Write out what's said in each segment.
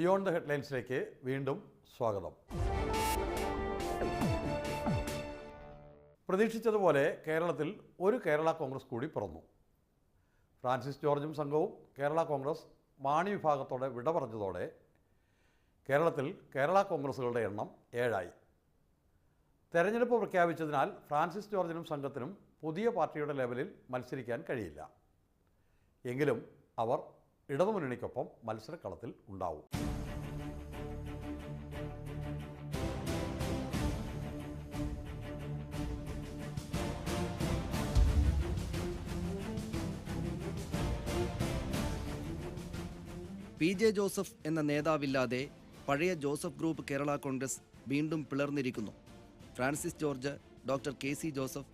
Beyond the ഹെഡ്ലൈൻസിലേക്ക് വീണ്ടും സ്വാഗതം. പ്രതീക്ഷിച്ചതുപോലെ കേരളത്തിൽ ഒരു കേരള കോൺഗ്രസ് കൂടി പിറന്നു. ഫ്രാൻസിസ് ജോർജും സംഘവും കേരള കോൺഗ്രസ് മാണി വിഭാഗത്തോടെ വിട പറഞ്ഞതോടെ കേരളത്തിൽ കേരള കോൺഗ്രസുകളുടെ എണ്ണം 7ആയി. തെരഞ്ഞെടുപ്പ് പ്രഖ്യാപിച്ചതിനാൽ ഫ്രാൻസിസ് ജോർജിനും സംഘത്തിനും പുതിയ പാർട്ടിയുടെ ലെവലിൽ മത്സരിക്കാൻ കഴിയില്ല. എങ്കിലും അവർ ഇടതുമുന്നണിക്കൊപ്പം മത്സരക്കളത്തിൽ ഉണ്ടാവും. പി ജെ ജോസഫ് എന്ന നേതാവില്ലാതെ പഴയ ജോസഫ് ഗ്രൂപ്പ് കേരള കോൺഗ്രസ് വീണ്ടും പിളർന്നിരിക്കുന്നു. ഫ്രാൻസിസ് ജോർജ്, ഡോക്ടർ കെ സി ജോസഫ്,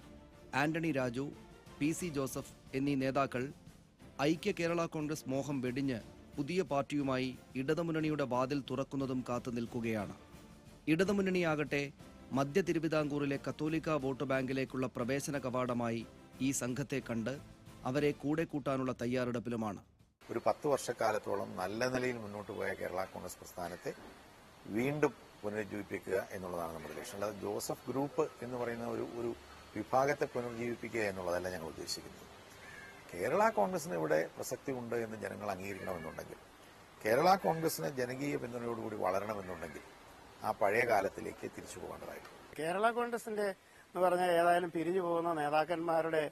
ആന്റണി രാജു, പി സി ജോസഫ് എന്നീ നേതാക്കൾ ഐക്യ കേരള കോൺഗ്രസ് മോഹം വെടിഞ്ഞ് പുതിയ പാർട്ടിയുമായി ഇടതുമുന്നണിയുടെ വാതിൽ തുറക്കുന്നതും കാത്തു നിൽക്കുകയാണ്. ഇടതുമുന്നണിയാകട്ടെ മധ്യ തിരുവിതാംകൂറിലെ കത്തോലിക്ക വോട്ട് ബാങ്കിലേക്കുള്ള പ്രവേശന കവാടമായി ഈ സംഘത്തെ കണ്ട് അവരെ കൂടെ കൂട്ടാനുള്ള തയ്യാറെടുപ്പിലുമാണ്. ഒരു 10 വർഷക്കാലത്തോളം നല്ല നിലയിൽ മുന്നോട്ട് പോയ കേരള കോൺഗ്രസ് പ്രസ്ഥാനത്തെ വീണ്ടും പുനരുജ്ജീവിപ്പിക്കുക എന്നുള്ളതാണ് നമ്മുടെ ലക്ഷ്യം. അല്ലാതെ ജോസഫ് ഗ്രൂപ്പ് എന്ന് പറയുന്ന ഒരു വിഭാഗത്തെ പുനരുജ്ജീവിപ്പിക്കുക എന്നുള്ളതല്ല ഞങ്ങൾ ഉദ്ദേശിക്കുന്നത്. കേരള കോൺഗ്രസിന് ഇവിടെ പ്രസക്തി ഉണ്ട് എന്ന് ജനങ്ങൾ അംഗീകരിക്കണമെന്നുണ്ടെങ്കിൽ, കേരള കോൺഗ്രസിന് ജനകീയ പിന്തുണയോടുകൂടി വളരണമെന്നുണ്ടെങ്കിൽ ആ പഴയ കാലത്തിലേക്ക് തിരിച്ചു പോകേണ്ടതായിട്ടുണ്ട്. കേരള കോൺഗ്രസിന്റെ എന്ന് പറഞ്ഞാൽ ഏതായാലും പിരിഞ്ഞു പോകുന്ന നേതാക്കന്മാരുടെ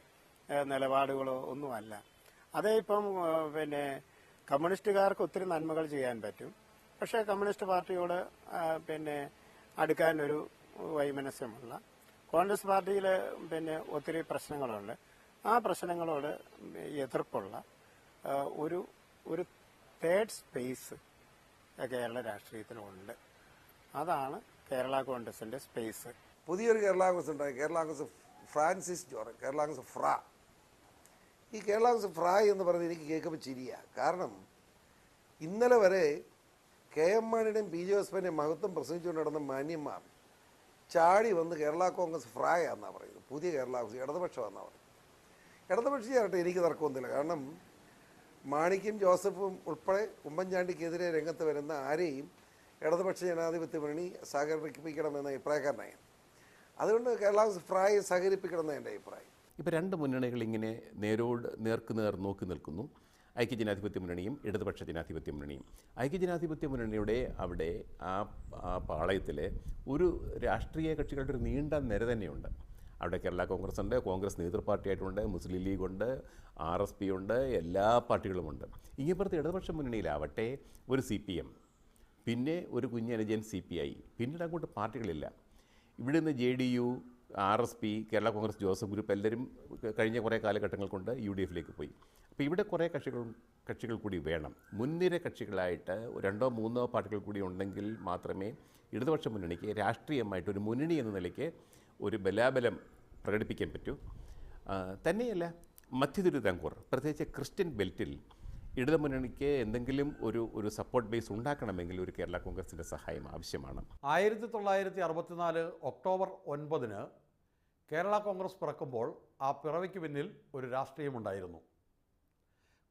നിലപാടുകളോ ഒന്നുമല്ല. അതേ ഇപ്പം കമ്മ്യൂണിസ്റ്റുകാർക്ക് ഒത്തിരി നന്മകൾ ചെയ്യാൻ പറ്റും. പക്ഷേ കമ്മ്യൂണിസ്റ്റ് പാർട്ടിയോട് അടുക്കാൻ ഒരു വൈമനസ്യമുള്ള കോൺഗ്രസ് പാർട്ടിയിൽ ഒത്തിരി പ്രശ്നങ്ങളുണ്ട്. ആ പ്രശ്നങ്ങളോട് എതിർപ്പുള്ള ഒരു തേർഡ് സ്പേസ് കേരള രാഷ്ട്രീയത്തിലുണ്ട്. അതാണ് കേരള കോൺഗ്രസിന്റെ സ്പേസ്. പുതിയൊരു കേരള കോൺഗ്രസ് ഉണ്ടായി. കേരള കോൺഗ്രസ് ഫ്രാൻസിസ് ജോർജ്, കേരള കോൺഗ്രസ് ഫ്രാ. ഈ കേരള കോൺഗ്രസ് ഫ്രായ് എന്ന് പറഞ്ഞ് എനിക്ക് കേൾക്കുമ്പോൾ ചിരിയാണ്. കാരണം ഇന്നലെ വരെ കെ എം മാണിയുടെയും പി ജോസഫിൻ്റെയും മഹത്വം പ്രസംഗിച്ചുകൊണ്ട് നടന്ന മാന്യന്മാർ ചാടി വന്ന് കേരള കോൺഗ്രസ് ഫ്രായ് എന്നാണ് പറയുന്നത്. പുതിയ കേരള കോൺഗ്രസ് ഇടതുപക്ഷമാണെന്നാണ് പറയുന്നത്. ഇടതുപക്ഷമാകട്ടെ എനിക്ക് തർക്കമൊന്നുമില്ല. കാരണം മാണിക്കും ജോസഫും ഉൾപ്പെടെ ഉമ്മൻചാണ്ടിക്കെതിരെ രംഗത്ത് വരുന്ന ആരെയും ഇടതുപക്ഷ ജനാധിപത്യ മുന്നണി സഹകരിപ്പിക്കണമെന്ന അഭിപ്രായക്കാരനായി. അതുകൊണ്ട് കേരള കോൺഗ്രസ് ഫ്രായ് സഹകരിപ്പിക്കണമെന്നാണ് എൻ്റെ അഭിപ്രായം. ഇപ്പോൾ രണ്ട് മുന്നണികൾ ഇങ്ങനെ നേർക്കുനേർ നോക്കി നിൽക്കുന്നു. ഐക്യജനാധിപത്യ മുന്നണിയും ഇടതുപക്ഷ ജനാധിപത്യ മുന്നണിയും. ഐക്യജനാധിപത്യ മുന്നണിയുടെ അവിടെ ആ പാളയത്തിൽ ഒരു രാഷ്ട്രീയ കക്ഷികളുടെ ഒരു നീണ്ട നിര തന്നെയുണ്ട്. അവിടെ കേരള കോൺഗ്രസ് ഉണ്ട്, കോൺഗ്രസ് നേതൃപാർട്ടിയായിട്ടുണ്ട്, മുസ്ലിം ലീഗുണ്ട്, RSP ഉണ്ട്, എല്ലാ പാർട്ടികളുമുണ്ട്. ഇങ്ങേപ്പുറത്ത് ഇടതുപക്ഷ മുന്നണിയിലാവട്ടെ ഒരു CPM, പിന്നെ ഒരു കുഞ്ഞനുജൻ CPI, പിന്നീട് അങ്ങോട്ട് പാർട്ടികളില്ല. ഇവിടെ നിന്ന് JDU, RSP, Kerala Congress Joseph group എല്ലാവരും കഴിഞ്ഞ കുറേ കാലഘട്ടങ്ങൾ കൊണ്ട് UDFിലേക്ക് പോയി. അപ്പോൾ ഇവിടെ കുറേ കക്ഷികൾ കൂടി വേണം. മുൻനിര കക്ഷികളായിട്ട് 2-3 പാർട്ടികൾ കൂടി ഉണ്ടെങ്കിൽ മാത്രമേ ഇടതുപക്ഷ മുന്നണിക്ക് രാഷ്ട്രീയമായിട്ടൊരു മുന്നണി എന്ന നിലയ്ക്ക് ഒരു ബലാബലം പ്രകടിപ്പിക്കാൻ പറ്റൂ. തന്നെയല്ല, മധ്യ തിരുവിതാംകൂർ പ്രത്യേകിച്ച് ക്രിസ്ത്യൻ ബെൽറ്റിൽ ഇടതുമുന്നണിക്ക് എന്തെങ്കിലും ഒരു സപ്പോർട്ട് ബേസ് ഉണ്ടാക്കണമെങ്കിൽ ഒരു കേരള കോൺഗ്രസിൻ്റെ സഹായം ആവശ്യമാണ്. 1964 ഒക്ടോബർ 9 കേരള കോൺഗ്രസ് പിറക്കുമ്പോൾ ആ പിറവിക്ക് പിന്നിൽ ഒരു രാഷ്ട്രീയമുണ്ടായിരുന്നു.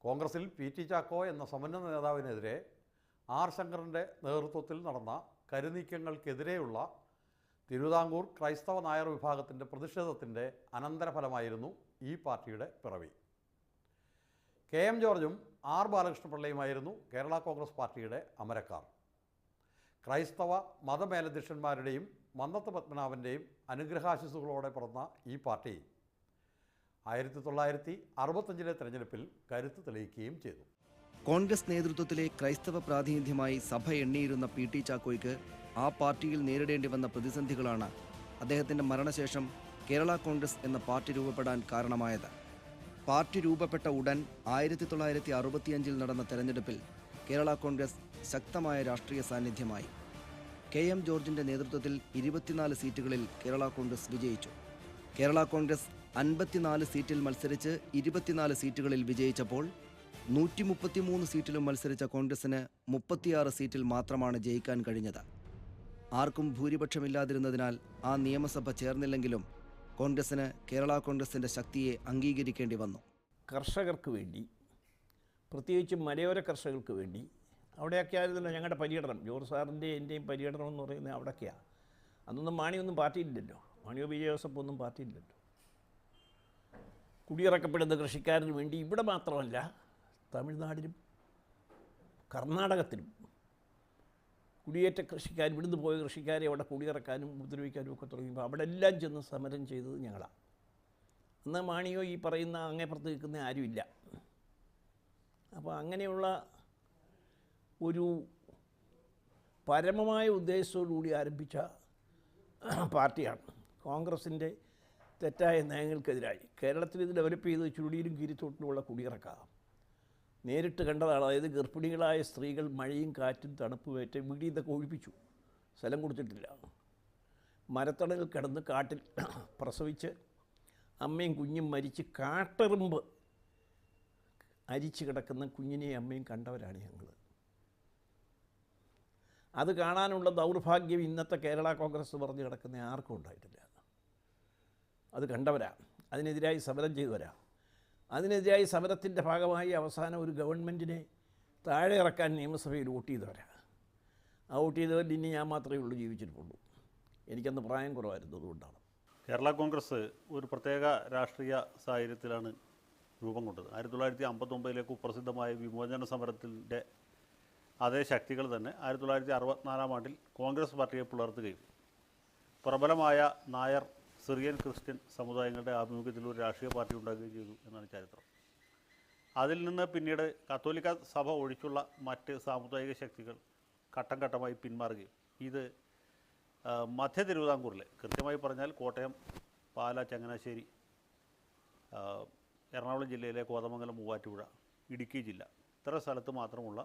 കോൺഗ്രസിൽ PT ചാക്കോ എന്ന സമുന്നത നേതാവിനെതിരെ R ശങ്കറിൻ്റെ നേതൃത്വത്തിൽ നടന്ന കരുനീക്കങ്ങൾക്കെതിരെയുള്ള തിരുവിതാംകൂർ ക്രൈസ്തവ നായർ വിഭാഗത്തിൻ്റെ പ്രതിഷേധത്തിൻ്റെ അനന്തരഫലമായിരുന്നു ഈ പാർട്ടിയുടെ പിറവി. KM ജോർജും R ബാലകൃഷ്ണപിള്ളയുമായിരുന്നു കേരള കോൺഗ്രസ് പാർട്ടിയുടെ അമരക്കാർ. ക്രൈസ്തവ മതമേലധ്യക്ഷന്മാരുടെയും മന്നത്ത് പത്മനാഭൻ്റെയും അനുഗ്രഹാശിസുകളോടെ പിറന്ന ഈ പാർട്ടി 1965 തെരഞ്ഞെടുപ്പിൽ കരുത്ത് തെളിയിക്കുകയും ചെയ്തു. കോൺഗ്രസ് നേതൃത്വത്തിലെ ക്രൈസ്തവ പ്രാതിനിധ്യമായി സഭ എണ്ണിയിരുന്ന PT ചാക്കോയ്ക്ക് ആ പാർട്ടിയിൽ നേരിടേണ്ടി വന്ന പ്രതിസന്ധികളാണ് അദ്ദേഹത്തിൻ്റെ മരണശേഷം കേരള കോൺഗ്രസ് എന്ന പാർട്ടി രൂപപ്പെടാൻ കാരണമായത്. പാർട്ടി രൂപപ്പെട്ട ഉടൻ 1965 നടന്ന തെരഞ്ഞെടുപ്പിൽ കേരള കോൺഗ്രസ് ശക്തമായ രാഷ്ട്രീയ സാന്നിധ്യമായി. KM ജോർജിൻ്റെ നേതൃത്വത്തിൽ 24 സീറ്റുകളിൽ കേരള കോൺഗ്രസ് വിജയിച്ചു. കേരള കോൺഗ്രസ് 54 സീറ്റിൽ മത്സരിച്ച് 24 സീറ്റുകളിൽ വിജയിച്ചപ്പോൾ 133 സീറ്റിലും മത്സരിച്ച കോൺഗ്രസിന് 36 സീറ്റിൽ മാത്രമാണ് ജയിക്കാൻ കഴിഞ്ഞത്. ആർക്കും ഭൂരിപക്ഷമില്ലാതിരുന്നതിനാൽ ആ നിയമസഭ ചേർന്നില്ലെങ്കിലും കോൺഗ്രസിന് കേരള കോൺഗ്രസിൻ്റെ ശക്തിയെ അംഗീകരിക്കേണ്ടി വന്നു. കർഷകർക്ക് വേണ്ടി, പ്രത്യേകിച്ച് മലയോര കർഷകർക്ക് വേണ്ടി അവിടെയൊക്കെ ആയിരുന്നല്ലോ ഞങ്ങളുടെ പര്യടനം. ജോർജ് സാറിൻ്റെ എൻ്റെയും പര്യടനം എന്ന് പറയുന്നത് അവിടെയൊക്കെയാണ്. അന്നൊന്നും മാണിയൊന്നും പാർട്ടിയില്ലല്ലോ. മാണിയോ പി. ജെ. ജോസഫ് ഒന്നും പാർട്ടിയില്ലല്ലോ. കുടിയിറക്കപ്പെടുന്ന കൃഷിക്കാരന് വേണ്ടി ഇവിടെ മാത്രമല്ല, തമിഴ്നാടിലും കർണാടകത്തിലും കുടിയേറ്റ കൃഷിക്കാർ, ഇവിടുന്ന് പോയ കൃഷിക്കാരെ അവിടെ കുടിയിറക്കാനും ഉപദ്രവിക്കാനും ഒക്കെ തുടങ്ങിയപ്പോൾ അവിടെ എല്ലാം ചെന്ന് സമരം ചെയ്തത് ഞങ്ങളാണ്. എന്നാൽ മാണിയോ ഈ പറയുന്ന അങ്ങേപ്പുറത്ത് നിൽക്കുന്ന ആരുമില്ല. അപ്പോൾ അങ്ങനെയുള്ള ഒരു പരമമായ ഉദ്ദേശത്തോടുകൂടി ആരംഭിച്ച പാർട്ടിയാണ്. കോൺഗ്രസിൻ്റെ തെറ്റായ നയങ്ങൾക്കെതിരായി കേരളത്തിൽ ഇത് ഡെവലപ്പ് ചെയ്ത് ചുരുളിയിലും കീരിത്തോട്ടിലുമുള്ള കുടിയിറക്കാം നേരിട്ട് കണ്ടതാണ്. അതായത് ഗർഭിണികളായ സ്ത്രീകൾ മഴയും കാറ്റും തണുപ്പുമേറ്റ് വീട്ടിൽ നിന്നൊക്കെ ഒഴിപ്പിച്ചു, സ്ഥലം കൊടുത്തിട്ടില്ല. മരത്തണലിൽ കിടന്ന് കാട്ടിൽ പ്രസവിച്ച് അമ്മയും കുഞ്ഞും മരിച്ച് കാട്ടെറുമ്പ് അരിച്ച് കിടക്കുന്ന കുഞ്ഞിനെയും അമ്മയും കണ്ടവരാണ് ഞങ്ങൾ. അത് കാണാനുള്ള ദൗർഭാഗ്യം ഇന്നത്തെ കേരള കോൺഗ്രസ് പറഞ്ഞു കിടക്കുന്ന ആർക്കും ഉണ്ടായിട്ടില്ല. അത് കണ്ടവരാ, അതിനെതിരായി സമരം ചെയ്തവരാ. അതിനെതിരായി സമരത്തിൻ്റെ ഭാഗമായി അവസാനം ഒരു ഗവൺമെൻറ്റിനെ താഴെ ഇറക്കാൻ നിയമസഭയിൽ വോട്ട് ചെയ്തവരാ. ആ വോട്ട് ചെയ്തവരിൽ ഇനി ഞാൻ മാത്രമേ ഉള്ളൂ ജീവിച്ചിട്ടുള്ളൂ. എനിക്കന്ന് പ്രായം കുറവായിരുന്നു, അതുകൊണ്ടാണ്. കേരള കോൺഗ്രസ് ഒരു പ്രത്യേക രാഷ്ട്രീയ സാഹചര്യത്തിലാണ് രൂപം കൊണ്ടത്. 1959 കുപ്രസിദ്ധമായ വിമോചന സമരത്തിൻ്റെ അതേ ശക്തികൾ തന്നെ 1964 ആണ്ടിൽ കോൺഗ്രസ് പാർട്ടിയെ പുലർത്തുകയും പ്രബലമായ നായർ, സിറിയൻ, ക്രിസ്ത്യൻ സമുദായങ്ങളുടെ ആഭിമുഖ്യത്തിൽ ഒരു രാഷ്ട്രീയ പാർട്ടി ഉണ്ടാക്കുകയും ചെയ്തു എന്നാണ് ചരിത്രം. അതിൽ നിന്ന് പിന്നീട് കത്തോലിക്ക സഭ ഒഴിച്ചുള്ള മറ്റ് സാമുദായിക ശക്തികൾ ഘട്ടം ഘട്ടമായി പിന്മാറുകയും ഇത് മധ്യ തിരുവിതാംകൂറിലെ, കൃത്യമായി പറഞ്ഞാൽ കോട്ടയം, പാല, ചങ്ങനാശ്ശേരി, എറണാകുളം ജില്ലയിലെ കോതമംഗലം, മൂവാറ്റുപുഴ, ഇടുക്കി ജില്ല, ഇത്തരം സ്ഥലത്ത് മാത്രമുള്ള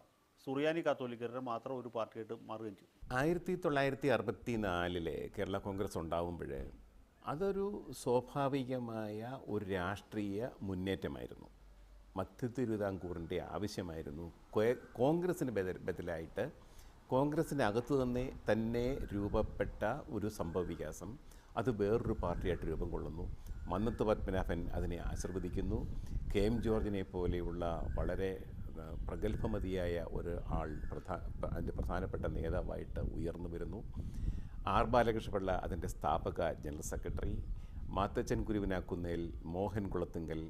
സുറിയാനി കാത്തോലിക്കരുടെ മാത്രം ഒരു പാർട്ടിയായിട്ട് മാറുകയും ചെയ്തു. 1964 കേരള കോൺഗ്രസ് ഉണ്ടാവുമ്പോൾ അതൊരു സ്വാഭാവികമായ ഒരു രാഷ്ട്രീയ മുന്നേറ്റമായിരുന്നു. മധ്യ തിരുവിതാംകൂറിൻ്റെ ആവശ്യമായിരുന്നു. കോൺഗ്രസ്സിന് ബദലായിട്ട് കോൺഗ്രസിൻ്റെ അകത്ത് തന്നെ രൂപപ്പെട്ട ഒരു സംഭവവികാസം അത് വേറൊരു പാർട്ടിയായിട്ട് രൂപം കൊള്ളുന്നു. മന്നത്ത് പത്മനാഭൻ അതിനെ ആശീർവദിക്കുന്നു. കെ എം ജോർജിനെ പോലെയുള്ള വളരെ പ്രഗത്ഭമതിയായ ഒരു ആൾ അതിൻ്റെ പ്രധാനപ്പെട്ട നേതാവായിട്ട് ഉയർന്നു വരുന്നു. ആർ ബാലകൃഷ്ണപിള്ള അതിൻ്റെ സ്ഥാപക ജനറൽ സെക്രട്ടറി, മാത്തച്ചൻ കുരുവിനാക്കുന്നേൽ, മോഹൻ കുളത്തുങ്കൽ,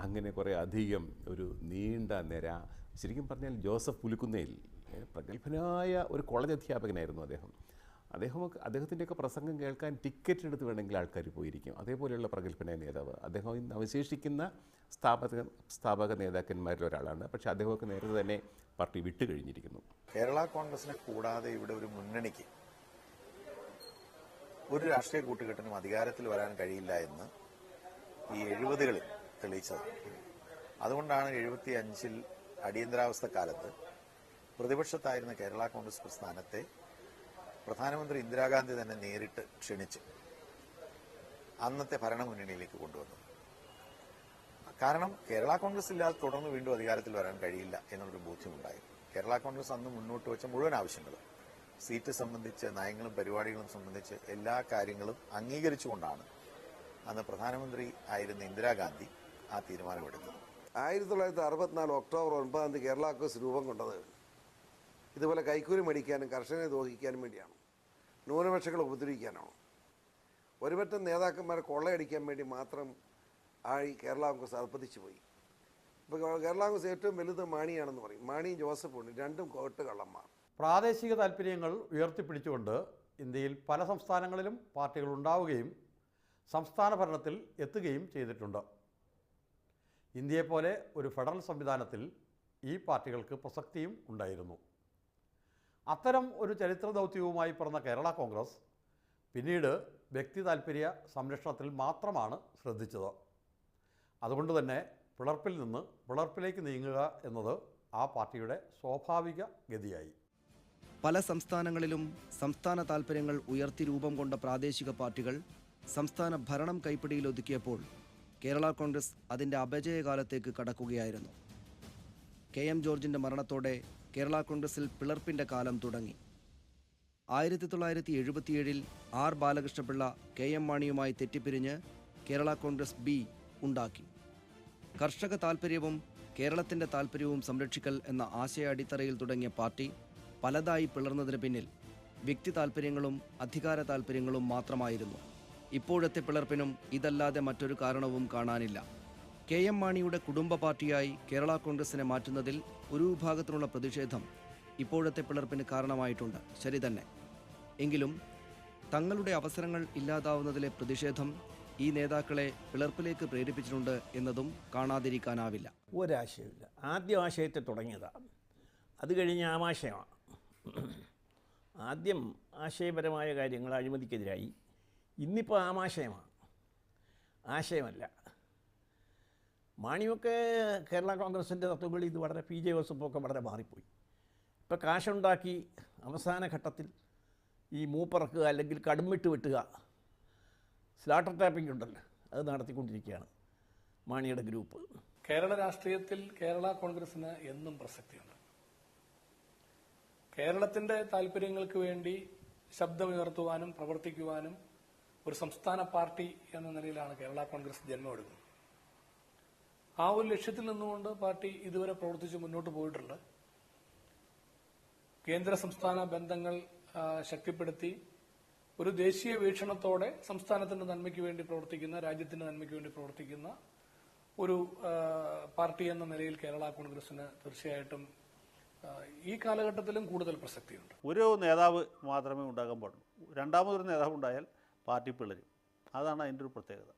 അങ്ങനെ കുറേ അധികം ഒരു നീണ്ട നിര. ശരിക്കും പറഞ്ഞാൽ ജോസഫ് പുലിക്കുന്നേൽ പ്രഗത്ഭനായ ഒരു കോളേജ് അധ്യാപകനായിരുന്നു അദ്ദേഹത്തിൻ്റെയൊക്കെ പ്രസംഗം കേൾക്കാൻ ടിക്കറ്റ് എടുത്ത് വേണമെങ്കിൽ ആൾക്കാർ പോയിരിക്കും. അതേപോലെയുള്ള പ്രഗത്ഭനായ നേതാവ്. അദ്ദേഹം ഇന്ന് അവശേഷിക്കുന്ന സ്ഥാപക നേതാക്കന്മാരിൽ ഒരാളാണ്. പക്ഷേ അദ്ദേഹമൊക്കെ നേരത്തെ തന്നെ പാർട്ടി വിട്ടുകഴിഞ്ഞിരിക്കുന്നു. കേരള കോൺഗ്രസിനെ കൂടാതെ ഇവിടെ ഒരു മുന്നണിക്ക് ഒരു രാഷ്ട്രീയ കൂട്ടുകെട്ടിനും അധികാരത്തിൽ വരാൻ കഴിയില്ല എന്ന് ഈ 70കളിൽ തെളിയിച്ചത്. അതുകൊണ്ടാണ് 75 അടിയന്തരാവസ്ഥ കാലത്ത് പ്രതിപക്ഷത്തായിരുന്ന കേരള കോൺഗ്രസ് പ്രസ്ഥാനത്തെ പ്രധാനമന്ത്രി ഇന്ദിരാഗാന്ധി തന്നെ നേരിട്ട് ക്ഷണിച്ച് അന്നത്തെ ഭരണമുന്നണിയിലേക്ക് കൊണ്ടുവന്നത്. കാരണം കേരള കോൺഗ്രസ് ഇല്ലാതെ തുടർന്ന് വീണ്ടും അധികാരത്തിൽ വരാൻ കഴിയില്ല എന്നുള്ളൊരു ബോധ്യമുണ്ടായി. കേരള കോൺഗ്രസ് അന്ന് മുന്നോട്ട് വെച്ച മുഴുവൻ ആവശ്യങ്ങളും, സീറ്റ് സംബന്ധിച്ച്, നയങ്ങളും പരിപാടികളും സംബന്ധിച്ച് എല്ലാ കാര്യങ്ങളും അംഗീകരിച്ചുകൊണ്ടാണ് അന്ന് പ്രധാനമന്ത്രി ആയിരുന്ന ഇന്ദിരാഗാന്ധി ആ തീരുമാനമെടുത്തത്. 1964 ഒക്ടോബർ 9 കേരള കോൺഗ്രസ് രൂപം കൊണ്ടത് ഇതുപോലെ കൈക്കൂലി മേടിക്കാനും കർഷകരെ ദ്രോഹിക്കാനും വേണ്ടിയാണ്. ന്യൂനപക്ഷങ്ങളെ ഉപദ്രവിക്കാനാണ്. ഒരുപറ്റം നേതാക്കന്മാരെ കൊള്ളയടിക്കാൻ വേണ്ടി മാത്രം ഈ കേരള കോൺഗ്രസ് അർപ്പതിച്ചു പോയി. ഇപ്പോൾ കേരള കോൺഗ്രസ് ഏറ്റവും വലുത് മാണിയാണെന്ന് പറയും. മാണിയും ജോസഫും രണ്ടും കോട്ട് കള്ളന്മാർ. പ്രാദേശിക താൽപ്പര്യങ്ങൾ ഉയർത്തിപ്പിടിച്ചുകൊണ്ട് ഇന്ത്യയിൽ പല സംസ്ഥാനങ്ങളിലും പാർട്ടികൾ ഉണ്ടാവുകയും സംസ്ഥാന ഭരണത്തിൽ എത്തുകയും ചെയ്തിട്ടുണ്ട്. ഇന്ത്യയെപ്പോലെ ഒരു ഫെഡറൽ സംവിധാനത്തിൽ ഈ പാർട്ടികൾക്ക് പ്രസക്തിയും ഉണ്ടായിരുന്നു. അത്തരം ഒരു ചരിത്ര ദൗത്യവുമായി പിറന്ന കേരള കോൺഗ്രസ് പിന്നീട് വ്യക്തി താൽപ്പര്യ സംരക്ഷണത്തിൽ മാത്രമാണ് ശ്രദ്ധിച്ചത്. അതുകൊണ്ട് തന്നെ പിളർപ്പിൽ നിന്ന് പിളർപ്പിലേക്ക് നീങ്ങുക എന്നത് ആ പാർട്ടിയുടെ സ്വാഭാവിക ഗതിയായി. പല സംസ്ഥാനങ്ങളിലും സംസ്ഥാന താൽപ്പര്യങ്ങൾ ഉയർത്തി രൂപം കൊണ്ട പ്രാദേശിക പാർട്ടികൾ സംസ്ഥാന ഭരണം കൈപ്പിടിയിലൊതുക്കിയപ്പോൾ കേരള കോൺഗ്രസ് അതിൻ്റെ അപജയകാലത്തേക്ക് കടക്കുകയായിരുന്നു. കെ എം ജോർജിൻ്റെ മരണത്തോടെ കേരള കോൺഗ്രസിൽ പിളർപ്പിൻ്റെ കാലം തുടങ്ങി. 1977 ആർ ബാലകൃഷ്ണപിള്ള കെ എം മാണിയുമായി തെറ്റിപ്പിരിഞ്ഞ് കേരള കോൺഗ്രസ് ബി ഉണ്ടാക്കി. കർഷക താൽപ്പര്യവും കേരളത്തിൻ്റെ താൽപ്പര്യവും സംരക്ഷിക്കൽ എന്ന ആശയ അടിത്തറയിൽ തുടങ്ങിയ പാർട്ടി പലതായി പിളർന്നതിന് പിന്നിൽ വ്യക്തി താൽപ്പര്യങ്ങളും അധികാര താൽപ്പര്യങ്ങളും മാത്രമായിരുന്നു. ഇപ്പോഴത്തെ പിളർപ്പിനും ഇതല്ലാതെ മറ്റൊരു കാരണവും കാണാനില്ല. KM മാണിയുടെ കുടുംബ പാർട്ടിയായി കേരള കോൺഗ്രസിനെ മാറ്റുന്നതിൽ ഒരു വിഭാഗത്തിനുള്ള പ്രതിഷേധം ഇപ്പോഴത്തെ പിളർപ്പിന് കാരണമായിട്ടുണ്ട്, ശരി തന്നെ. എങ്കിലും തങ്ങളുടെ അവസരങ്ങൾ ഇല്ലാതാവുന്നതിലെ പ്രതിഷേധം ഈ നേതാക്കളെ പിളർപ്പിലേക്ക് പ്രേരിപ്പിച്ചിട്ടുണ്ട് എന്നതും കാണാതിരിക്കാനാവില്ല. ഒരാശയമില്ല. ആദ്യം ആശയത്തെ തുടങ്ങിയതാണ്, അത് കഴിഞ്ഞ് ആമാശയമാണ്. ആദ്യം ആശയപരമായ കാര്യങ്ങൾ അഴിമതിക്കെതിരായി, ഇന്നിപ്പോൾ ആമാശയമാണ്, ആശയമല്ല. മാണിയൊക്കെ കേരള കോൺഗ്രസിൻ്റെ തത്വങ്ങളിൽ ഇത് വളരെ PJ ജോസഫൊക്കെ വളരെ മാറിപ്പോയി. ഇപ്പോൾ കാശുണ്ടാക്കി അവസാന ഘട്ടത്തിൽ ഈ മൂപ്പറക്കുക അല്ലെങ്കിൽ കടുമിട്ട് വെട്ടുക, സ്ലാട്ടർ ടാപ്പിംഗ് ഉണ്ടല്ലോ, അത് നടത്തിക്കൊണ്ടിരിക്കുകയാണ് മാണിയുടെ ഗ്രൂപ്പ്. കേരള രാഷ്ട്രീയത്തിൽ കേരള കോൺഗ്രസിന് എന്നും പ്രസക്തിയുണ്ട്. കേരളത്തിന്റെ താല്പര്യങ്ങൾക്ക് വേണ്ടി ശബ്ദമുയർത്തുവാനും പ്രവർത്തിക്കുവാനും ഒരു സംസ്ഥാന പാർട്ടി എന്ന നിലയിലാണ് കേരള കോൺഗ്രസ് ജന്മമെടുക്കുന്നത്. ആ ഒരു ലക്ഷ്യത്തിൽ നിന്നുകൊണ്ട് പാർട്ടി ഇതുവരെ പ്രവർത്തിച്ച് മുന്നോട്ട് പോയിട്ടുണ്ട്. കേന്ദ്ര സംസ്ഥാന ബന്ധങ്ങൾ ശക്തിപ്പെടുത്തി ഒരു ദേശീയ വീക്ഷണത്തോടെ സംസ്ഥാനത്തിന്റെ നന്മയ്ക്ക് വേണ്ടി പ്രവർത്തിക്കുന്ന, രാജ്യത്തിന്റെ നന്മയ്ക്ക് വേണ്ടി പ്രവർത്തിക്കുന്ന ഒരു പാർട്ടി എന്ന നിലയിൽ കേരള കോൺഗ്രസിന് തീർച്ചയായിട്ടും ഈ കാലഘട്ടത്തിലും കൂടുതൽ പ്രസക്തിയുണ്ട്. ഒരു നേതാവ് മാത്രമേ ഉണ്ടാകാൻ പാടുള്ളൂ. രണ്ടാമതൊരു നേതാവ് ഉണ്ടായാൽ പാർട്ടി പിളരും. അതാണ് അതിൻ്റെ ഒരു പ്രത്യേകത.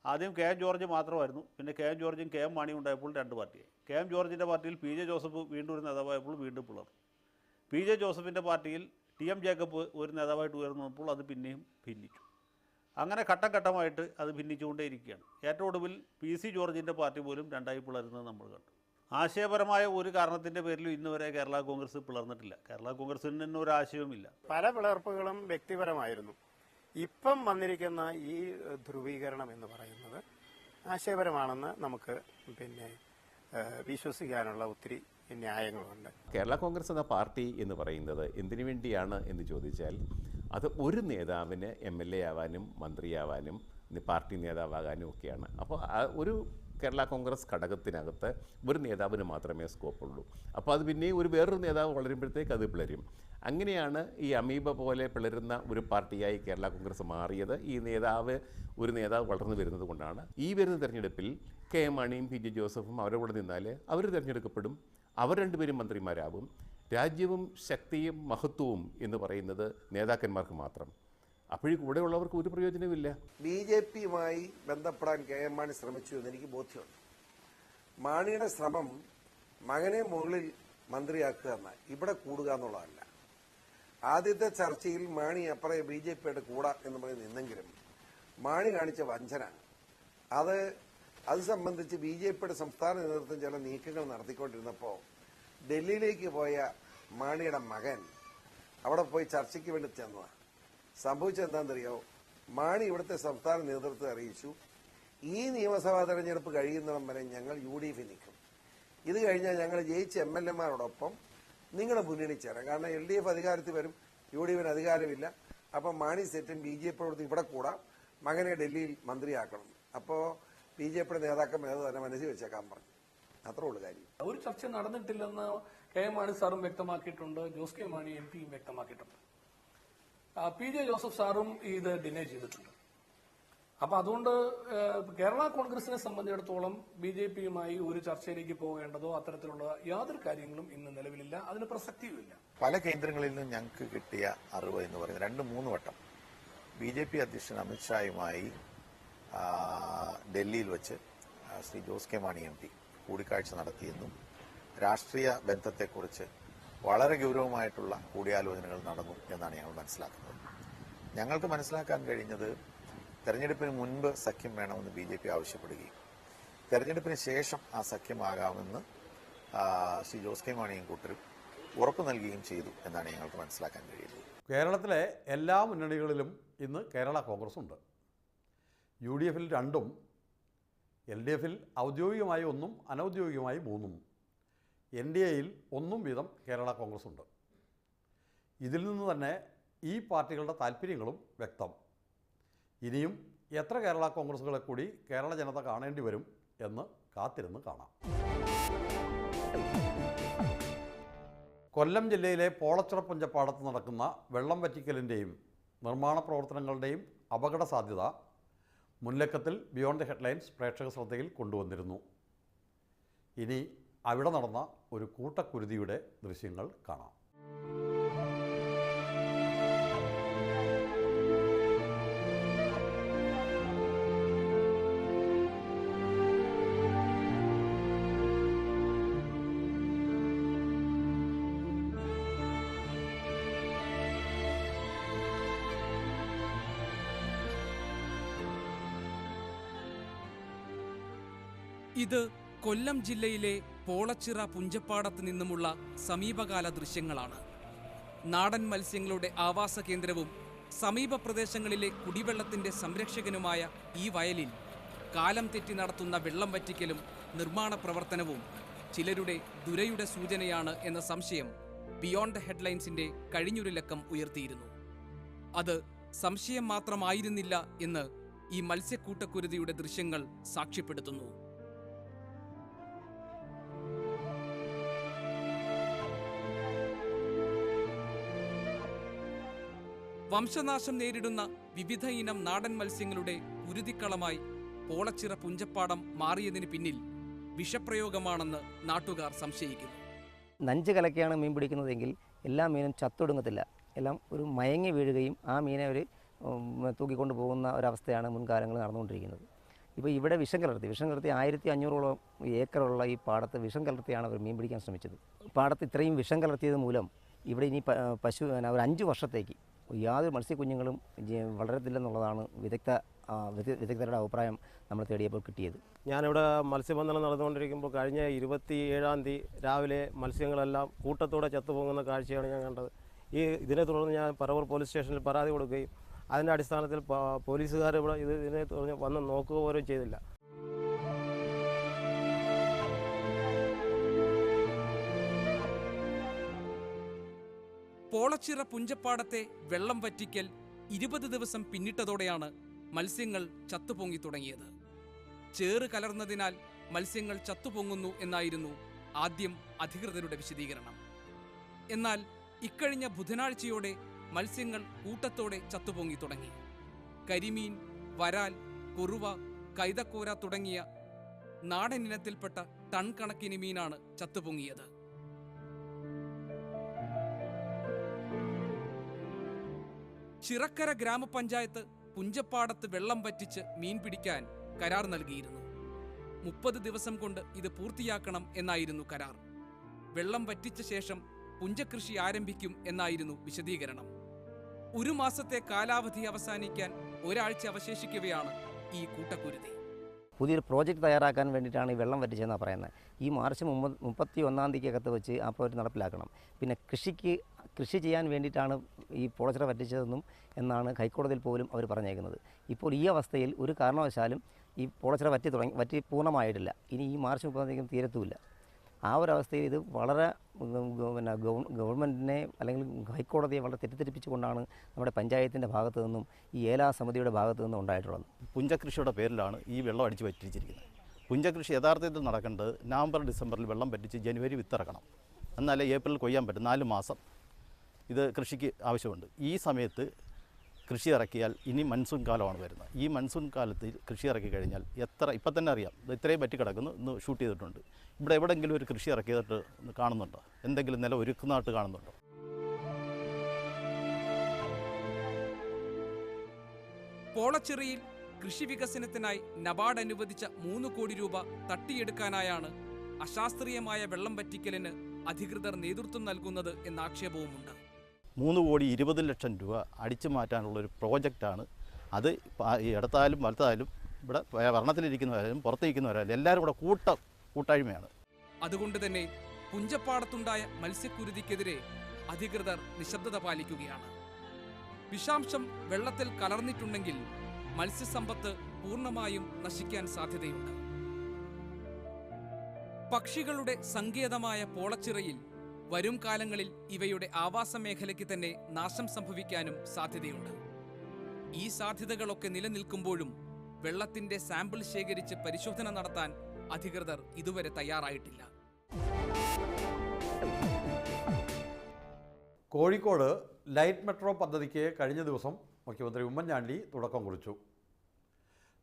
ആദ്യം KM ജോർജ് മാത്രമായിരുന്നു, പിന്നെ KM ജോർജും KM മാണിയും ഉണ്ടായപ്പോൾ രണ്ട് പാർട്ടിയായി. KM ജോർജിൻ്റെ പാർട്ടിയിൽ PJ ജോസഫ് വീണ്ടും ഒരു നേതാവായപ്പോൾ വീണ്ടും പിളർന്നു. PJ ജോസഫിൻ്റെ പാർട്ടിയിൽ TM ജേക്കബ് ഒരു നേതാവായിട്ട് ഉയർന്നപ്പോൾ അത് പിന്നെയും ഭിന്നിച്ചു. അങ്ങനെ ഘട്ടം ഘട്ടമായിട്ട് അത് ഭിന്നിച്ചുകൊണ്ടേയിരിക്കുകയാണ്. ഏറ്റവും ഒടുവിൽ PC ജോർജിൻ്റെ പാർട്ടി പോലും രണ്ടായി പിളരുന്നത് നമ്മൾ കണ്ടു. ആശയപരമായ ഒരു കാരണത്തിൻ്റെ പേരിലും ഇന്ന് വരെ കേരള കോൺഗ്രസ് പിളർന്നിട്ടില്ല. കേരള കോൺഗ്രസിന് തന്നെ ഒരു ആശയവുമില്ല. പല പിളർപ്പുകളും വ്യക്തിപരമായിരുന്നു. ഇപ്പം വന്നിരിക്കുന്ന ഈ ധ്രുവീകരണം എന്ന് പറയുന്നത് ആശയപരമാണെന്ന് നമുക്ക് വിശ്വസിക്കാനുള്ള ഒത്തിരി ന്യായങ്ങളുണ്ട്. കേരള കോൺഗ്രസ് എന്ന പാർട്ടി എന്ന് പറയുന്നത് എന്തിനു വേണ്ടിയാണ് എന്ന് ചോദിച്ചാൽ, അത് ഒരു നേതാവിന് MLA ആവാനും മന്ത്രിയാവാനും പാർട്ടി നേതാവാകാനും ഒക്കെയാണ്. അപ്പോൾ ഒരു കേരള കോൺഗ്രസ് ഘടകത്തിനകത്ത് ഒരു നേതാവിന് മാത്രമേ സ്കോപ്പുള്ളൂ. അപ്പോൾ അത് പിന്നെയും വേറൊരു നേതാവ് വളരുമ്പോഴത്തേക്ക് അത് പിളരും. അങ്ങനെയാണ് ഈ അമീബ പോലെ പിളരുന്ന ഒരു പാർട്ടിയായി കേരള കോൺഗ്രസ് മാറിയത്. ഈ ഒരു നേതാവ് വളർന്നു വരുന്നത് കൊണ്ടാണ്. ഈ വരുന്ന തെരഞ്ഞെടുപ്പിൽ KM മാണിയും PJ ജോസഫും അവരുടെ കൂടെ നിന്നാൽ അവർ തിരഞ്ഞെടുക്കപ്പെടും. അവർ രണ്ടുപേരും മന്ത്രിമാരാകും. രാജ്യവും ശക്തിയും മഹത്വവും എന്ന് പറയുന്നത് നേതാക്കന്മാർക്ക് മാത്രം. അപ്പോഴും കൂടെയുള്ളവർക്ക് ഒരു പ്രയോജനവുമില്ല. BJPയുമായി ബന്ധപ്പെടാൻ KM മാണി ശ്രമിച്ചു എന്ന് എനിക്ക് ബോധ്യമുണ്ട്. മാണിയുടെ ശ്രമം മകനെ മുകളിൽ മന്ത്രിയാക്കുക എന്ന ഇവിടെ കൂടുക എന്നുള്ളതല്ല. ആദ്യത്തെ ചർച്ചയിൽ മാണി അപ്പുറേ BJPയുടെ കൂട എന്ന് പറഞ്ഞ് നിന്നെങ്കിലും മാണി കാണിച്ച വഞ്ചന, അത് സംബന്ധിച്ച് BJPയുടെ സംസ്ഥാന നേതൃത്വം ചില നീക്കങ്ങൾ നടത്തിക്കൊണ്ടിരുന്നപ്പോൾ ഡൽഹിയിലേക്ക് പോയ മാണിയുടെ മകൻ അവിടെ പോയി ചർച്ചയ്ക്ക് വേണ്ടി ചെന്നതാണ്. സംഭവിച്ചെന്താണെന്നറിയോ? മാണി ഇവിടുത്തെ സംസ്ഥാന നേതൃത്വത്തെ അറിയിച്ചു, ഈ നിയമസഭാ തെരഞ്ഞെടുപ്പ് കഴിയുന്നിടം വരെ ഞങ്ങൾ UDF നിൽക്കും. ഇത് കഴിഞ്ഞാൽ ഞങ്ങൾ ജയിച്ച MLAമാരോടൊപ്പം നിങ്ങളുടെ മുന്നണി ചേരാം. കാരണം LDF അധികാരത്തിൽ വരും, UDFന് അധികാരമില്ല. അപ്പം മാണി സെറ്റും BJPയോടൊപ്പം ഇവിടെ കൂടാം, മകനെ ഡൽഹിയിൽ മന്ത്രിയാക്കണം. അപ്പോൾ BJPയുടെ നേതാക്കന്മാർ തന്നെ മനസ്സിൽ വെച്ചേക്കാൻ പറഞ്ഞു. അത്രേ ഉള്ളൂ കാര്യം. ഒരു ചർച്ച നടന്നിട്ടില്ലെന്ന് KM മാണി സാറും വ്യക്തമാക്കിയിട്ടുണ്ട്, ജോസ് കെ മാണി MP വ്യക്തമാക്കിയിട്ടുണ്ട്. PJ ജോസഫ് സാറും ഇത് ഡിനൈ ചെയ്തിട്ടുണ്ട്. അപ്പൊ അതുകൊണ്ട് കേരള കോൺഗ്രസിനെ സംബന്ധിച്ചിടത്തോളം BJPയുമായി ഒരു ചർച്ചയിലേക്ക് പോകേണ്ടതോ അത്തരത്തിലുള്ള യാതൊരു കാര്യങ്ങളും ഇന്ന് നിലവിലില്ല, അതിന് പ്രസക്തിയുമില്ല. പല കേന്ദ്രങ്ങളിൽ നിന്നും ഞങ്ങൾക്ക് കിട്ടിയ അറിവ് എന്ന് പറയുന്നത് 2-3 വട്ടം BJP അധ്യക്ഷൻ അമിത്ഷായുമായി ഡൽഹിയിൽ വെച്ച് ശ്രീ ജോസ് കെ മാണി MP കൂടിക്കാഴ്ച നടത്തിയെന്നും രാഷ്ട്രീയ ബന്ധത്തെക്കുറിച്ച് വളരെ ഗൗരവമായിട്ടുള്ള കൂടിയാലോചനകൾ നടന്നു എന്നാണ് ഞങ്ങൾ മനസ്സിലാക്കുന്നത്. ഞങ്ങൾക്ക് മനസ്സിലാക്കാൻ കഴിഞ്ഞത് തെരഞ്ഞെടുപ്പിന് മുൻപ് സഖ്യം വേണമെന്ന് BJP ആവശ്യപ്പെടുകയും തെരഞ്ഞെടുപ്പിന് ശേഷം ആ സഖ്യമാകാമെന്ന് ശ്രീ ജോസ് കെ മാണിയും കൂട്ടരും ഉറപ്പ് നൽകുകയും ചെയ്തു എന്നാണ് ഞങ്ങൾക്ക് മനസ്സിലാക്കാൻ കഴിയുന്നത്. കേരളത്തിലെ എല്ലാ മുന്നണികളിലും ഇന്ന് കേരള കോൺഗ്രസ് ഉണ്ട്. UDFൽ 2, LDFൽ ഔദ്യോഗികമായി 1, അനൗദ്യോഗികമായി 3, NDAയിൽ 1 വീതം കേരള കോൺഗ്രസ് ഉണ്ട്. ഇതിൽ നിന്ന് തന്നെ ഈ പാർട്ടികളുടെ താല്പര്യങ്ങളും വ്യക്തം. ഇനിയും എത്ര കേരള കോൺഗ്രസുകളെ കൂടി കേരള ജനത കാണേണ്ടി വരും എന്ന് കാത്തിരുന്ന് കാണാം. കൊല്ലം ജില്ലയിലെ പോളച്ചിറ പുഞ്ചപ്പാടത്ത് നടക്കുന്ന വെള്ളം വറ്റിക്കലിൻ്റെയും നിർമ്മാണ പ്രവർത്തനങ്ങളുടെയും അപകട സാധ്യത മുൻലക്കത്തിൽ ബിയോണ്ട് ദി ഹെഡ്ലൈൻസ് പ്രേക്ഷക ശ്രദ്ധയിൽ കൊണ്ടുവന്നിരുന്നു. ഇനി അവിടെ നടന്ന ഒരു കൂട്ടക്കുരുതിയുടെ ദൃശ്യങ്ങൾ കാണാം. ഇത് കൊല്ലം ജില്ലയിലെ പോളച്ചിറ പുഞ്ചപ്പാടത്ത് നിന്നുമുള്ള സമീപകാല ദൃശ്യങ്ങളാണ്. നാടൻ മത്സ്യങ്ങളുടെ ആവാസ കേന്ദ്രവും സമീപ പ്രദേശങ്ങളിലെ കുടിവെള്ളത്തിന്റെ സംരക്ഷകനുമായ ഈ വയലിൽ കാലം തെറ്റി നടത്തുന്ന വെള്ളം വറ്റിക്കലും നിർമ്മാണ പ്രവർത്തനവും ചിലരുടെ ദുരയുടെ സൂചനയാണ് എന്ന സംശയം ബിയോണ്ട് ദി ഹെഡ്ലൈൻസിന്റെ കഴിഞ്ഞൊരു ലക്കം ഉയർത്തിയിരുന്നു. അത് സംശയം മാത്രമായിരുന്നില്ല എന്ന് ഈ മത്സ്യക്കൂട്ടക്കുരുതിയുടെ ദൃശ്യങ്ങൾ സാക്ഷ്യപ്പെടുത്തുന്നു. വംശനാശം നേരിടുന്ന വിവിധ ഇനം നാടൻ മത്സ്യങ്ങളുടെ ഉരുതിക്കളമായി പോളച്ചിറ പുഞ്ചപ്പാടം മാറിയതിന് പിന്നിൽ വിഷപ്രയോഗമാണെന്ന് നാട്ടുകാർ സംശയിക്കുന്നു. നഞ്ച് കലക്കിയാണ് മീൻ പിടിക്കുന്നതെങ്കിൽ എല്ലാ മീനും ചത്തൊടുങ്ങത്തില്ല, എല്ലാം ഒരു മയങ്ങി വീഴുകയും ആ മീനെ ഒരു തൂക്കിക്കൊണ്ട് പോകുന്ന ഒരവസ്ഥയാണ് മുൻകാലങ്ങളിൽ നടന്നുകൊണ്ടിരിക്കുന്നത്. ഇപ്പോൾ ഇവിടെ വിഷം കലർത്തി 1500ഓളം ഏക്കറുള്ള ഈ പാടത്ത് വിഷം കലർത്തിയാണ് അവർ മീൻ പിടിക്കാൻ ശ്രമിച്ചത്. പാടത്ത് ഇത്രയും വിഷം കലർത്തിയത് മൂലം ഇവിടെ ഇനി പശു ഒരു 5 വർഷത്തേക്ക് യാതൊരു മത്സ്യക്കുഞ്ഞുങ്ങളും വളരത്തില്ലെന്നുള്ളതാണ് വിദഗ്ധരുടെ അഭിപ്രായം നമ്മൾ തേടിയപ്പോൾ കിട്ടിയത്. ഞാനിവിടെ മത്സ്യബന്ധനം നടന്നുകൊണ്ടിരിക്കുമ്പോൾ കഴിഞ്ഞ 27-ാം തീയതി രാവിലെ മത്സ്യങ്ങളെല്ലാം കൂട്ടത്തോടെ ചത്തുപോകുന്ന കാഴ്ചയാണ് ഞാൻ കണ്ടത്. ഇതിനെ തുടർന്ന് ഞാൻ പറവൂർ പോലീസ് സ്റ്റേഷനിൽ പരാതി കൊടുക്കുകയും അതിൻ്റെ അടിസ്ഥാനത്തിൽ പോലീസുകാർ ഇവിടെ ഇതിനെ തുടർന്ന് വന്ന് നോക്കുക പോലും ചെയ്തില്ല. പോളച്ചിറ പുഞ്ചപ്പാടത്തെ വെള്ളം വറ്റിക്കൽ 20 ദിവസം പിന്നിട്ടതോടെയാണ് മത്സ്യങ്ങൾ ചത്തുപൊങ്ങി തുടങ്ങിയത്. ചേറ് കലർന്നതിനാൽ മത്സ്യങ്ങൾ ചത്തുപൊങ്ങുന്നു എന്നായിരുന്നു ആദ്യം അധികൃതരുടെ വിശദീകരണം. എന്നാൽ ഇക്കഴിഞ്ഞ ബുധനാഴ്ചയോടെ മത്സ്യങ്ങൾ കൂട്ടത്തോടെ ചത്തുപൊങ്ങി തുടങ്ങി. കരിമീൻ, വരാൽ, കുറുവ, കൈതക്കോര തുടങ്ങിയ നാടൻ ഇനത്തിൽപ്പെട്ട ടൺ കണക്കിന് മീനാണ് ചത്തുപൊങ്ങിയത്. ചിറക്കര ഗ്രാമപഞ്ചായത്ത് പുഞ്ചപ്പാടത്ത് വെള്ളം വറ്റിച്ച് മീൻ പിടിക്കാൻ കരാർ നൽകിയിരുന്നു. 30 ദിവസം കൊണ്ട് ഇത് പൂർത്തിയാക്കണം എന്നായിരുന്നു കരാർ. വെള്ളം വറ്റിച്ച ശേഷം പുഞ്ചകൃഷി ആരംഭിക്കും എന്നായിരുന്നു വിശദീകരണം. 1 മാസത്തെ കാലാവധി അവസാനിക്കാൻ ഒരാഴ്ച അവശേഷിക്കവെയാണ് ഈ കൂട്ടക്കുരുതി. പുതിയൊരു പ്രോജക്റ്റ് തയ്യാറാക്കാൻ വേണ്ടിയിട്ടാണ് ഈ വെള്ളം വറ്റിച്ചതെന്നാണ് പറയുന്നത്. ഈ മാർച്ച് 31-ാം തീയതിക്കകത്ത് വെച്ച് ആ പ്രോജക്റ്റ് നടപ്പിലാക്കണം. പിന്നെ കൃഷി ചെയ്യാൻ വേണ്ടിയിട്ടാണ് ഈ പോളച്ചിറ വറ്റിച്ചതെന്നും എന്നാണ് ഹൈക്കോടതിയിൽ പോലും അവർ പറഞ്ഞേക്കുന്നത്. ഇപ്പോൾ ഈ അവസ്ഥയിൽ ഒരു കാരണവശാലും ഈ പോളച്ചിറ വറ്റി പൂർണ്ണമായിട്ടില്ല. ഇനി ഈ മാർച്ച് 30-ാം തീരത്തുമില്ല. ആ ഒരവസ്ഥയിൽ ഇത് വളരെ ഗവൺമെൻറ്റിനെ അല്ലെങ്കിൽ ഹൈക്കോടതിയെ വളരെ തെറ്റിദ്ധരിപ്പിച്ചുകൊണ്ടാണ് നമ്മുടെ പഞ്ചായത്തിൻ്റെ ഭാഗത്തു നിന്നും ഈ ഏലാ സമിതിയുടെ ഭാഗത്തു നിന്നും ഉണ്ടായിട്ടുള്ളത്. പുഞ്ചകൃഷിയുടെ പേരിലാണ് ഈ വെള്ളം അടിച്ചു വറ്റിച്ചിരിക്കുന്നത്. പുഞ്ചകൃഷി യഥാർത്ഥത്തിൽ നടക്കേണ്ടത് നവംബർ ഡിസംബറിൽ വെള്ളം പറ്റിച്ച് ജനുവരി വിത്തിറക്കണം. എന്നാലേ ഏപ്രിൽ കൊയ്യാൻ പറ്റും. 4 മാസം ഇത് കൃഷിക്ക് ആവശ്യമുണ്ട്. ഈ സമയത്ത് കൃഷി ഇറക്കിയാൽ ഇനി മൺസൂൺ കാലമാണ് വരുന്നത്. ഈ മൺസൂൺ കാലത്ത് കൃഷി ഇറക്കി കഴിഞ്ഞാൽ ഇപ്പം തന്നെ അറിയാം, ഇത്രയും പറ്റി കിടക്കുന്നു. ഇന്ന് ഷൂട്ട് ചെയ്തിട്ടുണ്ട്. ഇവിടെ എവിടെയെങ്കിലും ഒരു കൃഷി ഇറക്കിയിട്ട് കാണുന്നുണ്ടോ? എന്തെങ്കിലും നില ഒരുക്കുന്നതായിട്ട് കാണുന്നുണ്ടോ? പോളച്ചിറയിൽ കൃഷി വികസനത്തിനായി നബാർഡ് അനുവദിച്ച 3 കോടി രൂപ തട്ടിയെടുക്കാനായാണ് അശാസ്ത്രീയമായ വെള്ളം വറ്റിക്കലിന് അധികൃതർ നേതൃത്വം നൽകുന്നത് എന്ന ആക്ഷേപവുമുണ്ട്. 3,20,00,000 രൂപ അടിച്ചു മാറ്റാനുള്ളൊരു പ്രോജക്റ്റാണ് അത്. ഇടത്തായാലും വലത്തായാലും ഇവിടെ ഭരണത്തിലിരിക്കുന്നവരായാലും പുറത്തിരിക്കുന്നവരായാലും എല്ലാവരും കൂടെ കൂട്ടായ്മയാണ്. അതുകൊണ്ട് തന്നെ പുഞ്ചപ്പാടത്തുണ്ടായ മത്സ്യക്കുരുതിക്കെതിരെ അധികൃതർ നിശബ്ദത പാലിക്കുകയാണ്. വിഷാംശം വെള്ളത്തിൽ കലർന്നിട്ടുണ്ടെങ്കിൽ മത്സ്യസമ്പത്ത് പൂർണ്ണമായും നശിക്കാൻ സാധ്യതയുണ്ട്. പക്ഷികളുടെ സങ്കേതമായ പോളച്ചിറയിൽ വരും കാലങ്ങളിൽ ഇവയുടെ ആവാസ മേഖലയ്ക്ക് തന്നെ നാശം സംഭവിക്കാനും സാധ്യതയുണ്ട്. ഈ സാധ്യതകളൊക്കെ നിലനിൽക്കുമ്പോഴും വെള്ളത്തിന്റെ സാമ്പിൾ ശേഖരിച്ച് പരിശോധന നടത്താൻ അധികൃതർ ഇതുവരെ തയ്യാറായിട്ടില്ല. കോഴിക്കോട് ലൈറ്റ് മെട്രോ പദ്ധതിക്ക് കഴിഞ്ഞ ദിവസം മുഖ്യമന്ത്രി ഉമ്മൻചാണ്ടി തുടക്കം കുറിച്ചു.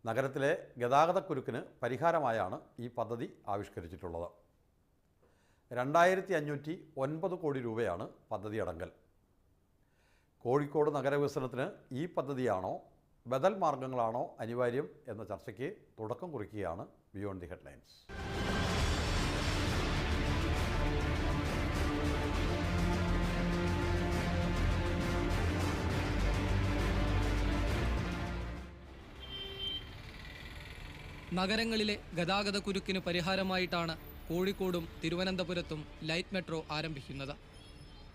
നഗരത്തിലെ ഗതാഗതക്കുരുക്കിന് പരിഹാരമായാണ് ഈ പദ്ധതി ആവിഷ്കരിച്ചിട്ടുള്ളത്. 2509 കോടി രൂപയാണ് പദ്ധതി അടങ്കൽ. കോഴിക്കോട് നഗരവികസനത്തിന് ഈ പദ്ധതിയാണോ ബദൽ മാർഗങ്ങളാണോ അനിവാര്യം എന്ന ചർച്ചയ്ക്ക് തുടക്കം കുറിക്കുകയാണ് ബിയോണ്ട് ദി ഹെഡ്ലൈൻസ്. നഗരങ്ങളിലെ ഗതാഗതക്കുരുക്കിന് പരിഹാരമായിട്ടാണ് കോഴിക്കോടും തിരുവനന്തപുരത്തും ലൈറ്റ് മെട്രോ ആരംഭിക്കുന്നത്.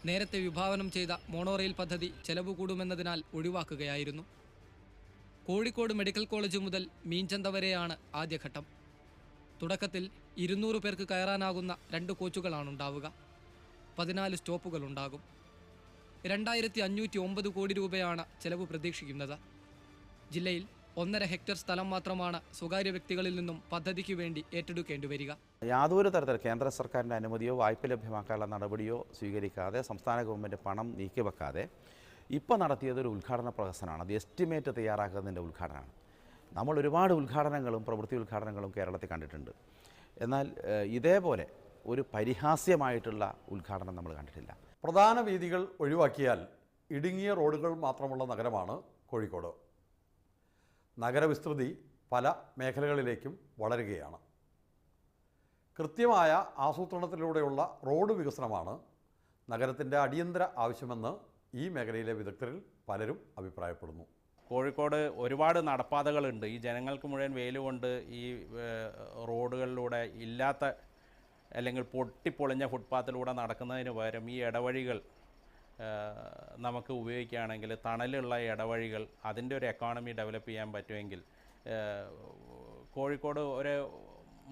നേരത്തെ വിഭാവനം ചെയ്ത മോണോറെയിൽ പദ്ധതി ചെലവ് കൂടുമെന്നതിനാൽ ഒഴിവാക്കുകയായിരുന്നു. കോഴിക്കോട് മെഡിക്കൽ കോളേജ് മുതൽ മീഞ്ചന്ത വരെയാണ് ആദ്യഘട്ടം. തുടക്കത്തിൽ 200 പേർക്ക് കയറാനാകുന്ന 2 കോച്ചുകളാണുണ്ടാവുക. 14 സ്റ്റോപ്പുകളുണ്ടാകും. 2509 കോടി രൂപയാണ് ചെലവ് പ്രതീക്ഷിക്കുന്നത്. ജില്ലയിൽ 1.5 ഹെക്ടർ സ്ഥലം മാത്രമാണ് സ്വകാര്യ വ്യക്തികളിൽ നിന്നും പദ്ധതിക്ക് വേണ്ടി ഏറ്റെടുക്കേണ്ടി വരിക. യാതൊരു തരത്തിൽ കേന്ദ്ര സർക്കാരിൻ്റെ അനുമതിയോ വായ്പ ലഭ്യമാക്കാനുള്ള നടപടിയോ സ്വീകരിക്കാതെ, സംസ്ഥാന ഗവൺമെൻറ് പണം നീക്കിവെക്കാതെ ഇപ്പോൾ നടത്തിയതൊരു ഉദ്ഘാടന പ്രഹസനമാണ്. അത് എസ്റ്റിമേറ്റ് തയ്യാറാക്കുന്നതിൻ്റെ ഉദ്ഘാടനമാണ്. നമ്മൾ ഒരുപാട് ഉദ്ഘാടനങ്ങളും പ്രവൃത്തി ഉദ്ഘാടനങ്ങളും കേരളത്തിൽ കണ്ടിട്ടുണ്ട്. എന്നാൽ ഇതേപോലെ ഒരു പരിഹാസ്യമായിട്ടുള്ള ഉദ്ഘാടനം നമ്മൾ കണ്ടിട്ടില്ല. പ്രധാന വീഥികൾ ഒഴിവാക്കിയാൽ ഇടുങ്ങിയ റോഡുകൾ മാത്രമുള്ള നഗരമാണ് കോഴിക്കോട്. നഗരവിസ്തൃതി പല മേഖലകളിലേക്കും വളരുകയാണ്. കൃത്യമായ ആസൂത്രണത്തിലൂടെയുള്ള റോഡ് വികസനമാണ് നഗരത്തിൻ്റെ അടിയന്തര ആവശ്യമെന്ന് ഈ മേഖലയിലെ വിദഗ്ധരിൽ പലരും അഭിപ്രായപ്പെടുന്നു. കോഴിക്കോട് ഒരുപാട് നടപ്പാതകളുണ്ട്. ഈ ജനങ്ങൾക്ക് മുഴുവൻ വെയിലുകൊണ്ട് ഈ റോഡുകളിലൂടെ ഇല്ലാത്ത അല്ലെങ്കിൽ പൊട്ടിപ്പൊളിഞ്ഞ ഫുട്പാത്തിലൂടെ നടക്കുന്നതിന് പകരം ഈ ഇടവഴികൾ നമുക്ക് ഉപയോഗിക്കുകയാണെങ്കിൽ, തണലുള്ള ഇടവഴികൾ, അതിൻ്റെ ഒരു എക്കോണമി ഡെവലപ്പ് ചെയ്യാൻ പറ്റുമെങ്കിൽ കോഴിക്കോട് ഒരു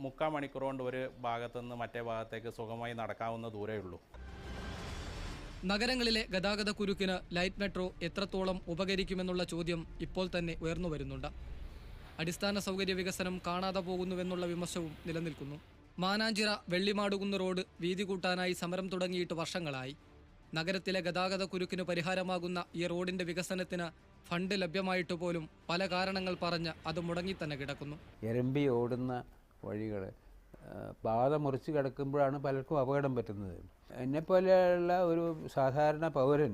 3/4 മണിക്കൂർ കൊണ്ട് ഒരു ഭാഗത്തുനിന്ന് മറ്റേ ഭാഗത്തേക്ക് സുഖമായി നടക്കാവുന്ന ദൂരമേ ഉള്ളൂ. നഗരങ്ങളിലെ ഗതാഗതക്കുരുക്കിന് ലൈറ്റ് മെട്രോ എത്രത്തോളം ഉപകരിക്കുമെന്നുള്ള ചോദ്യം ഇപ്പോൾ തന്നെ ഉയർന്നു വരുന്നുണ്ട്. അടിസ്ഥാന സൗകര്യ വികസനം കാണാതെ പോകുന്നുവെന്നുള്ള വിമർശവും നിലനിൽക്കുന്നു. മാനാഞ്ചിറ വെള്ളിമാടുകുന്ന് റോഡ് വീതി കൂട്ടാനായി സമരം തുടങ്ങിയിട്ട് വർഷങ്ങളായി. നഗരത്തിലെ ഗതാഗതക്കുരുക്കിന് പരിഹാരമാകുന്ന ഈ റോഡിന്റെ വികസനത്തിന് ഫണ്ട് ലഭ്യമായിട്ട് പോലും പല കാരണങ്ങൾ പറഞ്ഞ് അത് മുടങ്ങി തന്നെ കിടക്കുന്നു. എരമ്പി ഓടുന്ന വഴികൾ പാത മുറിച്ച് കിടക്കുമ്പോഴാണ് പലർക്കും അപകടം പറ്റുന്നത്. എന്നെപ്പോലെയുള്ള ഒരു സാധാരണ പൗരൻ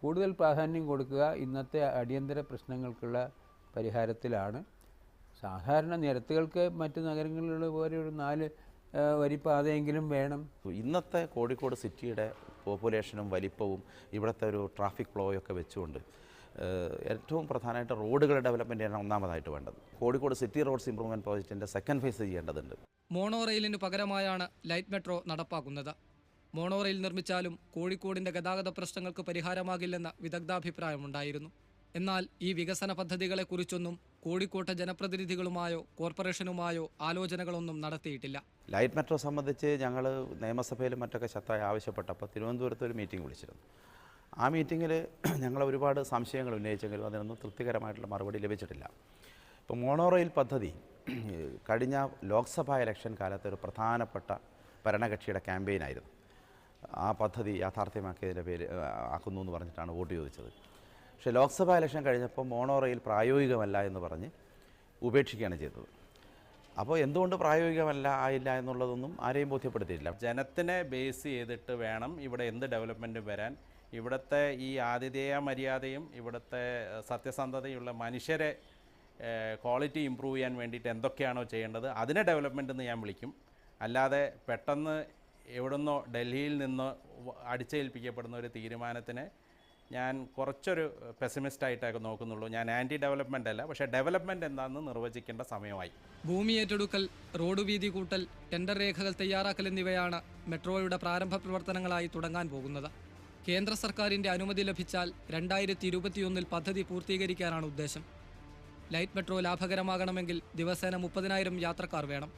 കൂടുതൽ പ്രാധാന്യം കൊടുക്കുക ഇന്നത്തെ അടിയന്തര പ്രശ്നങ്ങൾക്കുള്ള പരിഹാരത്തിലാണ്. സാധാരണ നിരത്തുകൾക്ക് മറ്റു നഗരങ്ങളിലുള്ള പോലെ ഒരു 4 വരിപ്പാതയെങ്കിലും വേണം. ഇന്നത്തെ കോഴിക്കോട് സിറ്റിയുടെ പോപ്പുലേഷനും വലിപ്പവും ഇവിടുത്തെ ഒരു ട്രാഫിക് ഫ്ലോയൊക്കെ വെച്ചുകൊണ്ട് ഏറ്റവും പ്രധാനമായിട്ട് റോഡുകളുടെ ഡെവലപ്മെൻറ്റാണ് ഒന്നാമതായിട്ട് വേണ്ടത്. കോഴിക്കോട് സിറ്റി റോഡ്സ് ഇംപ്രൂവ്മെൻറ്റ് പ്രോജക്റ്റിൻ്റെ സെക്കൻഡ് ഫേസ് ചെയ്യേണ്ടതുണ്ട്. മോണോറെയിലിന് പകരമായാണ് ലൈറ്റ് മെട്രോ നടപ്പാക്കുന്നത്. മോണോറെയിൽ നിർമ്മിച്ചാലും കോഴിക്കോടിൻ്റെ ഗതാഗത പ്രശ്നങ്ങൾക്ക് പരിഹാരമാകില്ലെന്ന വിദഗ്ധാഭിപ്രായമുണ്ടായിരുന്നു. എന്നാൽ ഈ വികസന പദ്ധതികളെക്കുറിച്ചൊന്നും കോഴിക്കോട്ടെ ജനപ്രതിനിധികളുമായോ കോർപ്പറേഷനുമായോ ആലോചനകളൊന്നും നടത്തിയിട്ടില്ല. ലൈറ്റ് മെട്രോ സംബന്ധിച്ച് ഞങ്ങൾ നിയമസഭയിലും മറ്റൊക്കെ ശക്തമായി ആവശ്യപ്പെട്ടപ്പോൾ തിരുവനന്തപുരത്ത് ഒരു മീറ്റിംഗ് വിളിച്ചിരുന്നു. ആ മീറ്റിങ്ങിൽ ഞങ്ങൾ ഒരുപാട് സംശയങ്ങൾ ഉന്നയിച്ചെങ്കിലും അതിനൊന്നും തൃപ്തികരമായിട്ടുള്ള മറുപടി ലഭിച്ചിട്ടില്ല. ഇപ്പോൾ മോണോറെയിൽ പദ്ധതി കഴിഞ്ഞ ലോക്സഭാ ഇലക്ഷൻ കാലത്ത് ഒരു പ്രധാനപ്പെട്ട ഭരണകക്ഷിയുടെ ക്യാമ്പയിനായിരുന്നു. ആ പദ്ധതി യാഥാർത്ഥ്യമാക്കിയതിൻ്റെ പേര് ആക്കുന്നു എന്ന് പറഞ്ഞിട്ടാണ് വോട്ട് ചോദിച്ചത്. പക്ഷേ ലോക്സഭാ ഇലക്ഷൻ കഴിഞ്ഞപ്പോൾ മോണോറെയിൽ പ്രായോഗികമല്ല എന്ന് പറഞ്ഞ് ഉപേക്ഷിക്കുകയാണ് ചെയ്തത്. അപ്പോൾ എന്തുകൊണ്ട് പ്രായോഗികമല്ല ആയില്ല എന്നുള്ളതൊന്നും ആരെയും ബോധ്യപ്പെടുത്തിയില്ല. ജനത്തിനെ ബേസ് ചെയ്തിട്ട് വേണം ഇവിടെ എന്ത് ഡെവലപ്മെൻറ്റും വരാൻ. ഇവിടുത്തെ ഈ ആതിഥേയ മര്യാദയും ഇവിടുത്തെ സത്യസന്ധതയുള്ള മനുഷ്യരെ ക്വാളിറ്റി ഇമ്പ്രൂവ് ചെയ്യാൻ വേണ്ടിയിട്ട് എന്തൊക്കെയാണോ ചെയ്യേണ്ടത് അതിനെ ഡെവലപ്മെൻ്റ് എന്ന് ഞാൻ വിളിക്കും. അല്ലാതെ പെട്ടെന്ന് എവിടുന്നോ ഡൽഹിയിൽ നിന്നോ അടിച്ചേൽപ്പിക്കപ്പെടുന്ന ഒരു തീരുമാനത്തിനെ ഞാൻ കുറച്ചൊരു പെസിമിസ്റ്റായിട്ടൊക്കെ നോക്കുന്നുള്ളൂ. ഞാൻ ആൻറ്റി ഡെവലപ്മെൻ്റ് അല്ല, പക്ഷേ ഡെവലപ്മെൻറ്റ് എന്താണെന്ന് നിർവചിക്കേണ്ട സമയമായി. ഭൂമി ഏറ്റെടുക്കൽ, റോഡ് വീതി കൂട്ടൽ, ടെൻഡർ രേഖകൾ തയ്യാറാക്കൽ എന്നിവയാണ് മെട്രോയുടെ പ്രാരംഭ പ്രവർത്തനങ്ങളായി തുടങ്ങാൻ പോകുന്നത്. കേന്ദ്ര സർക്കാരിൻ്റെ അനുമതി ലഭിച്ചാൽ 2021 പദ്ധതി പൂർത്തീകരിക്കാനാണ് ഉദ്ദേശം. ലൈറ്റ് മെട്രോ ലാഭകരമാകണമെങ്കിൽ ദിവസേന 30,000 യാത്രക്കാർ വേണം.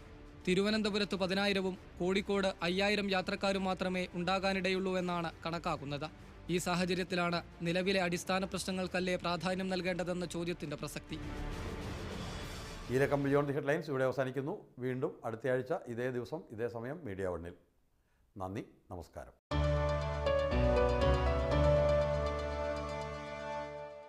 തിരുവനന്തപുരത്ത് 10,000-ഉം കോഴിക്കോട് 5,000 യാത്രക്കാരും മാത്രമേ ഉണ്ടാകാനിടയുള്ളൂ എന്നാണ് കണക്കാക്കുന്നത്. ഈ സാഹചര്യത്തിലാണ് നിലവിലെ അടിസ്ഥാന പ്രശ്നങ്ങൾക്കല്ലേ പ്രാധാന്യം നൽകേണ്ടതെന്ന ചോദ്യത്തിൻ്റെ പ്രസക്തി. ഈ ലക്കം ബിയോണ്ട് ദി ഹെഡ്ലൈൻസ് ഇവിടെ അവസാനിക്കുന്നു. വീണ്ടും അടുത്തയാഴ്ച ഇതേ ദിവസം ഇതേ സമയം മീഡിയ 1-ൽ. നന്ദി, നമസ്കാരം.